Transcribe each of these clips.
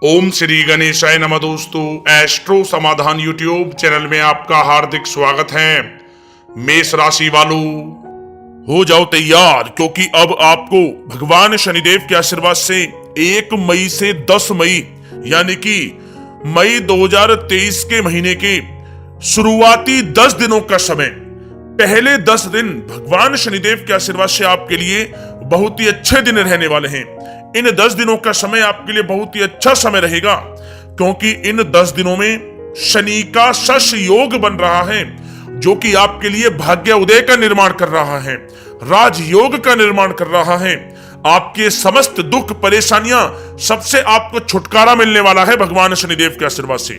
ओम श्री गणेशाय नमः। दोस्तों, एस्ट्रो समाधान यूट्यूब चैनल में आपका हार्दिक स्वागत है। मेष राशि वालों, हो जाओ तैयार, क्योंकि अब आपको भगवान शनिदेव के आशीर्वाद से 1 मई से 10 मई यानी कि मई 2023 के महीने के शुरुआती 10 दिनों का समय, पहले 10 दिन भगवान शनिदेव के आशीर्वाद से आपके लिए बहुत ही अच्छे दिन रहने वाले हैं। इन 10 दिनों का समय आपके लिए बहुत ही अच्छा समय रहेगा, क्योंकि इन 10 दिनों में शनि का शश योग बन रहा है, जो कि आपके लिए भाग्य उदय का निर्माण कर रहा है, राजयोग का निर्माण कर रहा है। आपके समस्त दुख परेशानियां सबसे आपको छुटकारा मिलने वाला है भगवान शनिदेव के आशीर्वाद से।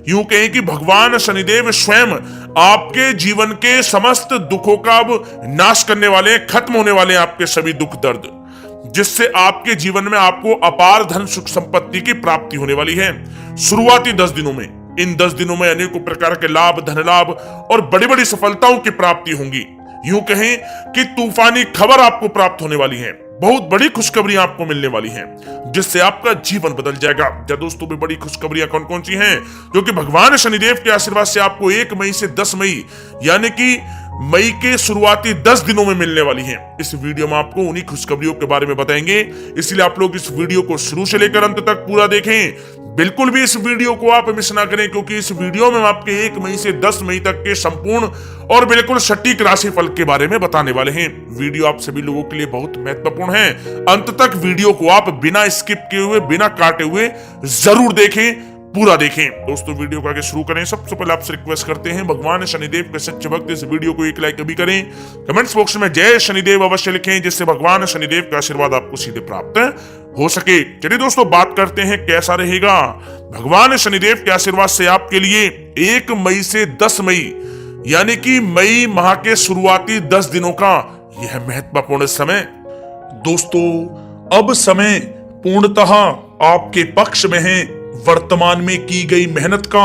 यूं कहें कि भगवान शनिदेव स्वयं आपके जीवन के समस्त दुखों का अब नाश करने वाले हैं, खत्म होने वाले हैं आपके सभी दुख दर्द, जिससे आपके जीवन में आपको अपार धन सुख संपत्ति की प्राप्ति होने वाली है। शुरुआती 10 दिनों में, इन 10 दिनों में अनेकों प्रकार के लाभ, धन लाभ और बड़ी बड़ी सफलताओं की प्राप्ति होंगी। यूं कहें कि तूफानी खबर आपको प्राप्त होने वाली है, बहुत बड़ी खुशखबरियां आपको मिलने वाली हैं, जिससे आपका जीवन बदल जाएगा। या दोस्तों, भी बड़ी खुशखबरियां कौन कौन सी हैं, जो कि भगवान शनिदेव के आशीर्वाद से आपको 1 मई से 10 मई यानी कि मई के शुरुआती 10 दिनों में मिलने वाली हैं। इस वीडियो में आपको उन्हीं खुशखबरियों के बारे में बताएंगे, इसलिए आप लोग इस वीडियो को शुरू से लेकर अंत तक पूरा देखें। बिल्कुल भी इस वीडियो को आप मिस ना करें, क्योंकि इस वीडियो में हम आपके 1 मई से 10 मई तक के संपूर्ण और बिल्कुल सटीक राशिफल के बारे में बताने वाले हैं। वीडियो आप सभी लोगों के लिए बहुत महत्वपूर्ण है। अंत तक वीडियो को आप बिना स्किप किए हुए, बिना काटे हुए जरूर देखें, पूरा देखें। दोस्तों, वीडियो को आगे शुरू करें, सबसे पहले आपसे रिक्वेस्ट करते हैं, भगवान शनिदेव के सच्चे भक्त इस वीडियो को एक लाइक भी करें, कमेंट्स बॉक्स में जय शनिदेव अवश्य लिखें, जिससे भगवान शनिदेव का आशीर्वाद आपको सीधे प्राप्त हो सके। चलिए दोस्तों, बात करते हैं कैसा रहेगा भगवान शनिदेव के आशीर्वाद से आपके लिए 1 मई से 10 मई यानी कि मई माह के शुरुआती 10 दिनों का यह महत्वपूर्ण समय। दोस्तों, अब समय पूर्णतः आपके पक्ष में है। वर्तमान में की गई मेहनत का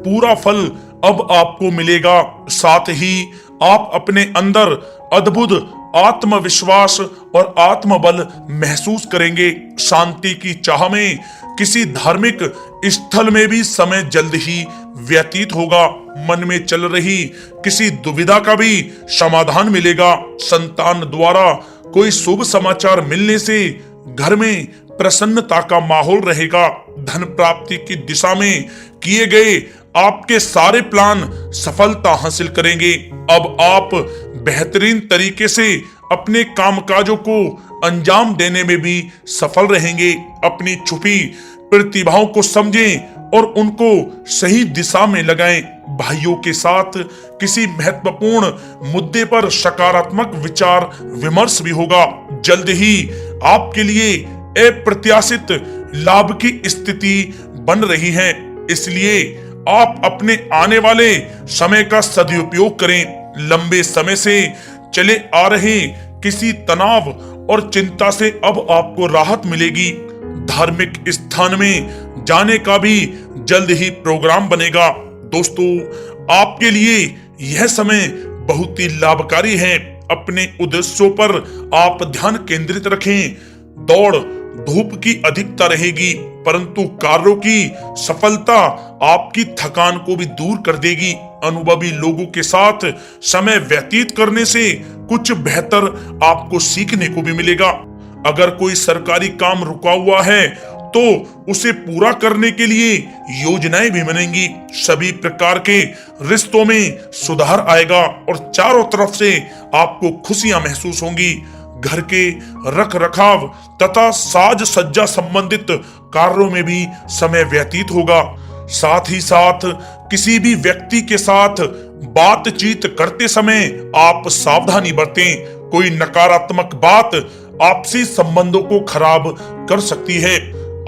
पूरा फल अब आपको मिलेगा। साथ ही आप अपने अंदर अद्भुत आत्मविश्वास और आत्मबल महसूस करेंगे। शांति की चाह में किसी धार्मिक स्थल में भी समय जल्द ही व्यतीत होगा। मन में चल रही किसी दुविधा का भी समाधान मिलेगा। संतान द्वारा कोई शुभ समाचार मिलने से घर में प्रसन्नता का माहौल रहेगा। धन प्राप्ति की दिशा में किए गए आपके सारे प्लान सफलता हासिल करेंगे। अब आप बेहतरीन तरीके से अपने कामकाजों को अंजाम देने में भी सफल रहेंगे। अपनी छुपी प्रतिभाओं को समझें और उनको सही दिशा में लगाएं। भाइयों के साथ किसी महत्वपूर्ण मुद्दे पर सकारात्मक विचार विमर्श भी होगा। जल्द ही आपके लिए अप्रत्याशित लाभ की स्थिति बन रही है, इसलिए आप अपने आने वाले समय का सदुपयोग करें। लंबे समय से चले आ रहे किसी तनाव और चिंता से अब आपको राहत मिलेगी। धार्मिक स्थान में जाने का भी जल्द ही प्रोग्राम बनेगा। दोस्तों, आपके लिए यह समय बहुत ही लाभकारी है। अपने उद्देश्यों पर आप ध्यान केंद्रित रखें। दौड़ धूप की अधिकता रहेगी, परंतु कार्यों की सफलता आपकी थकान को भी दूर कर देगी। अनुभवी लोगों के साथ समय व्यतीत करने से कुछ बेहतर आपको सीखने को भी मिलेगा। अगर कोई सरकारी काम रुका हुआ है तो उसे पूरा करने के लिए योजनाएं भी बनेंगी। सभी प्रकार के रिश्तों में सुधार आएगा और चारों तरफ से आपको खुशियां महसूस होंगी। घर के रख रखाव तथा साज सज्जा संबंधित कार्यों में भी समय व्यतीत होगा। साथ ही साथ किसी भी व्यक्ति के साथ बातचीत करते समय आप सावधानी बरतें। कोई नकारात्मक बात आपसी संबंधों को खराब कर सकती है।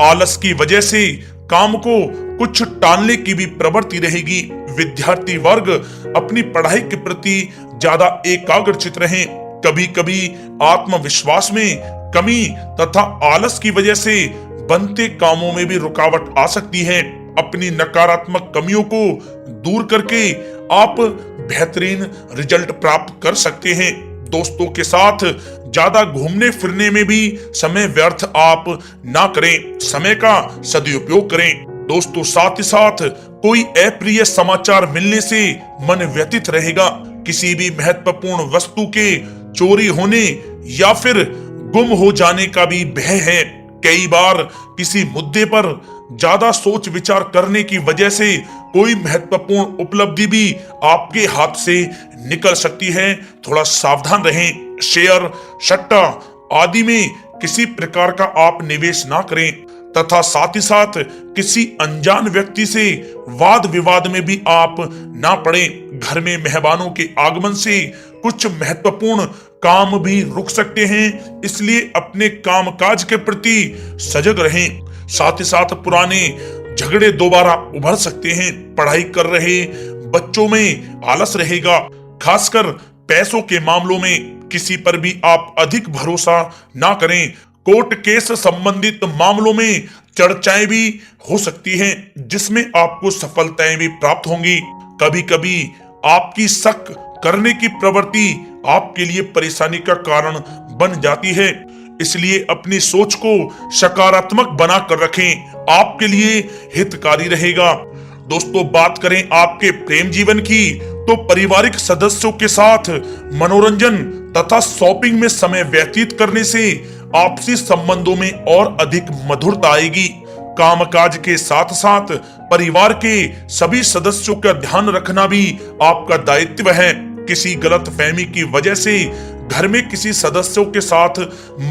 आलस की वजह से काम को कुछ टालने की भी प्रवृत्ति रहेगी। विद्यार्थी वर्ग अपनी पढ़ाई के प्रति ज्यादा एकाग्रचित रहें। कभी कभी आत्मविश्वास में कमी तथा आलस की वजह से बनते कामों में भी रुकावट आ सकती है। अपनी नकारात्मक कमियों को दूर करके आप बेहतरीन रिजल्ट प्राप्त कर सकते हैं। दोस्तों के साथ ज्यादा घूमने फिरने में भी समय व्यर्थ आप ना करें, समय का सदुपयोग करें। दोस्तों साथ ही साथ कोई अप्रिय समाचार मिलने से मन व्यथित रहेगा। किसी भी महत्वपूर्ण वस्तु के चोरी होने या फिर गुम हो जाने का भी भय है। कई बार किसी मुद्दे पर ज्यादा सोच विचार करने की वजह से कोई महत्वपूर्ण उपलब्धि भी आपके हाथ से निकल सकती है। थोड़ा सावधान रहें। शेयर, सट्टा आदि में किसी प्रकार का आप निवेश ना करें तथा साथ ही साथ किसी अनजान व्यक्ति से वाद विवाद में भी आप ना पड़ें। घर में मेहमानों के आगमन से कुछ महत्वपूर्ण काम भी रुक सकते हैं, इसलिए अपने कामकाज के प्रति सजग रहें। साथ ही साथ पुराने झगड़े दोबारा उभर सकते हैं। पढ़ाई कर रहे बच्चों में आलस रहेगा। खासकर पैसों के मामलों में किसी पर भी आप अधिक भरोसा ना करें। कोर्ट केस संबंधित मामलों में चर्चाएं भी हो सकती हैं, जिसमें आपको सफलताएं भी प्राप्त होंगी। कभी कभी आपकी शक करने की प्रवृत्ति आपके लिए परेशानी का कारण बन जाती है, इसलिए अपनी सोच को सकारात्मक बना कर रखें, आपके लिए हितकारी रहेगा। दोस्तों बात करें आपके प्रेम जीवन की, तो पारिवारिक सदस्यों के साथ मनोरंजन तथा शॉपिंग में समय व्यतीत करने से आपसी संबंधों में और अधिक मधुरता आएगी। कामकाज के साथ साथ परिवार के सभी सदस्यों का ध्यान रखना भी आपका दायित्व है। किसी गलत फहमी की वजह से घर में किसी सदस्यों के साथ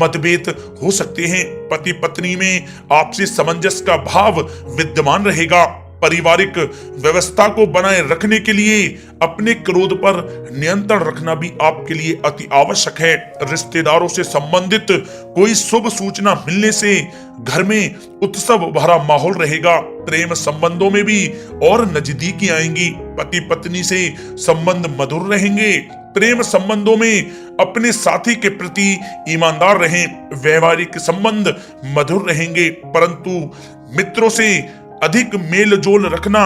मतभेद हो सकते हैं। पति पत्नी में आपसी सामंजस्य का भाव विद्यमान रहेगा। पारिवारिक व्यवस्था को बनाए रखने के लिए अपने क्रोध पर नियंत्रण रखना भी आपके लिए अति आवश्यक है। रिश्तेदारों से संबंधित कोई शुभ सूचना मिलने से घर में उत्सव भरा माहौल रहेगा। प्रेम संबंधों में भी और नजदीकी आएंगी। पति पत्नी से संबंध मधुर रहेंगे। प्रेम संबंधों में अपने साथी के प्रति ईमानदार रहें। वैवाहिक संबंध मधुर रहेंगे, परंतु मित्रों से अधिक मेल जोल रखना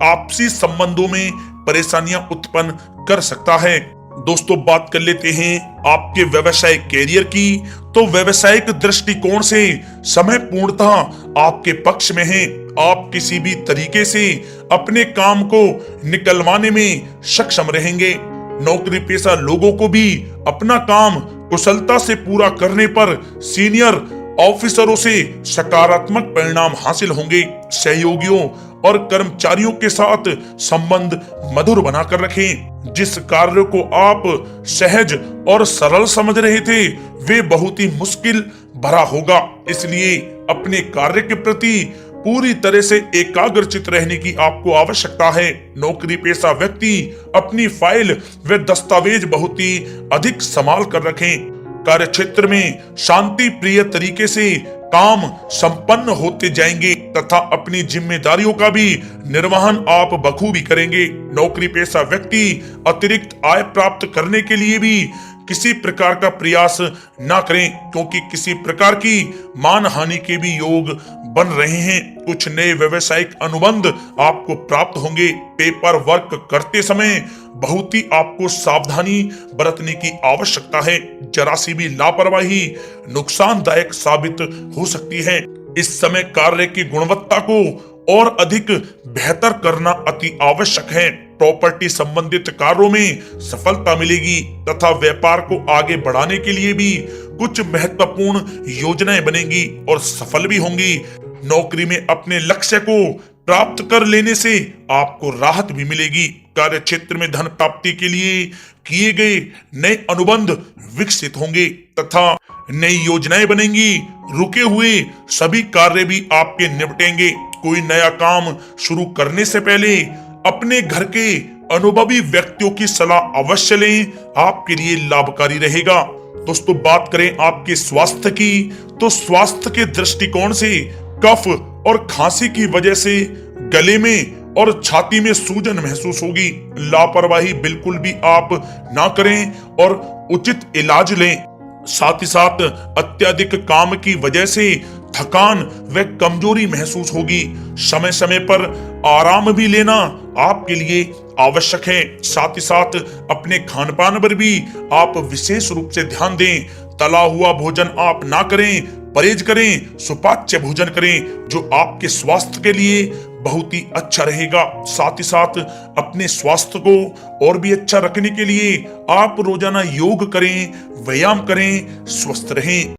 आपसी संबंधों में परेशानियां उत्पन्न कर सकता है। दोस्तों बात कर लेते हैं आपके व्यवसायिक कैरियर की, तो व्यवसायिक दृष्टिकोण से समय पूर्णतः आपके पक्ष में है। आप किसी भी तरीके से अपने काम को निकलवाने में सक्षम रहेंगे। नौकरी पेशा लोगों को भी अपना काम कुशलता से पूरा करने पर सीनियर ऑफिसरों से सकारात्मक परिणाम हासिल होंगे। सहयोगियों और कर्मचारियों के साथ संबंध मधुर बनाकर रखें। जिस कार्य को आप सहज और सरल समझ रहे थे वे बहुत ही मुश्किल भरा होगा, इसलिए अपने कार्य के प्रति पूरी तरह से एकाग्रचित रहने की आपको आवश्यकता है। नौकरी पेशा व्यक्ति अपनी फाइल व दस्तावेज बहुत ही अधिक संभाल कर रखें। कार्य क्षेत्र में शांति प्रिय तरीके से काम संपन्न होते जाएंगे तथा अपनी जिम्मेदारियों का भी निर्वहन आप बखूबी करेंगे। नौकरी पेशा व्यक्ति अतिरिक्त आय प्राप्त करने के लिए भी किसी प्रकार का प्रयास ना करें, क्योंकि किसी प्रकार की मान हानि के भी योग बन रहे हैं। कुछ नए व्यवसायिक अनुबंध आपको प्राप्त होंगे। पेपर वर्क करते समय बहुत ही आपको सावधानी बरतने की आवश्यकता है। जरा सी भी लापरवाही नुकसानदायक साबित हो सकती है। इस समय कार्य की गुणवत्ता को और अधिक बेहतर करना अति आवश्यक है। प्रॉपर्टी संबंधित कार्यों में सफलता मिलेगी तथा व्यापार को आगे बढ़ाने के लिए भी कुछ महत्वपूर्ण योजनाएं बनेंगी और सफल भी होंगी। नौकरी में अपने लक्ष्य को प्राप्त कर लेने से आपको राहत भी मिलेगी। कार्य क्षेत्र में धन प्राप्ति के लिए किए गए नए अनुबंध विकसित होंगे तथा नई योजनाएं बनेंगी। रुके हुए सभी कार्य भी आपके निपटेंगे। कोई नया काम शुरू करने से पहले अपने घर के अनुभवी व्यक्तियों की सलाह अवश्य लें, आपके लिए लाभकारी रहेगा। दोस्तों बात करें आपके स्वास्थ्य की, तो स्वास्थ्य के दृष्टिकोण से कफ और खांसी की वजह से गले में और छाती में सूजन महसूस होगी। लापरवाही बिल्कुल भी आप ना करें और उचित इलाज लें। साथ ही साथ अत्यधिक काम की वजह से थकान व कमजोरी महसूस होगी। समय समय पर आराम भी लेना आपके लिए आवश्यक है। साथ ही साथ अपने खान पान पर भी आप विशेष रूप से ध्यान दें। तला हुआ भोजन आप ना करें, परहेज करें, सुपाच्य भोजन करें जो आपके स्वास्थ्य के लिए बहुत ही अच्छा रहेगा। साथ ही साथ अपने स्वास्थ्य को और भी अच्छा रखने के लिए आप रोजाना योग करें, व्यायाम करें, स्वस्थ रहें।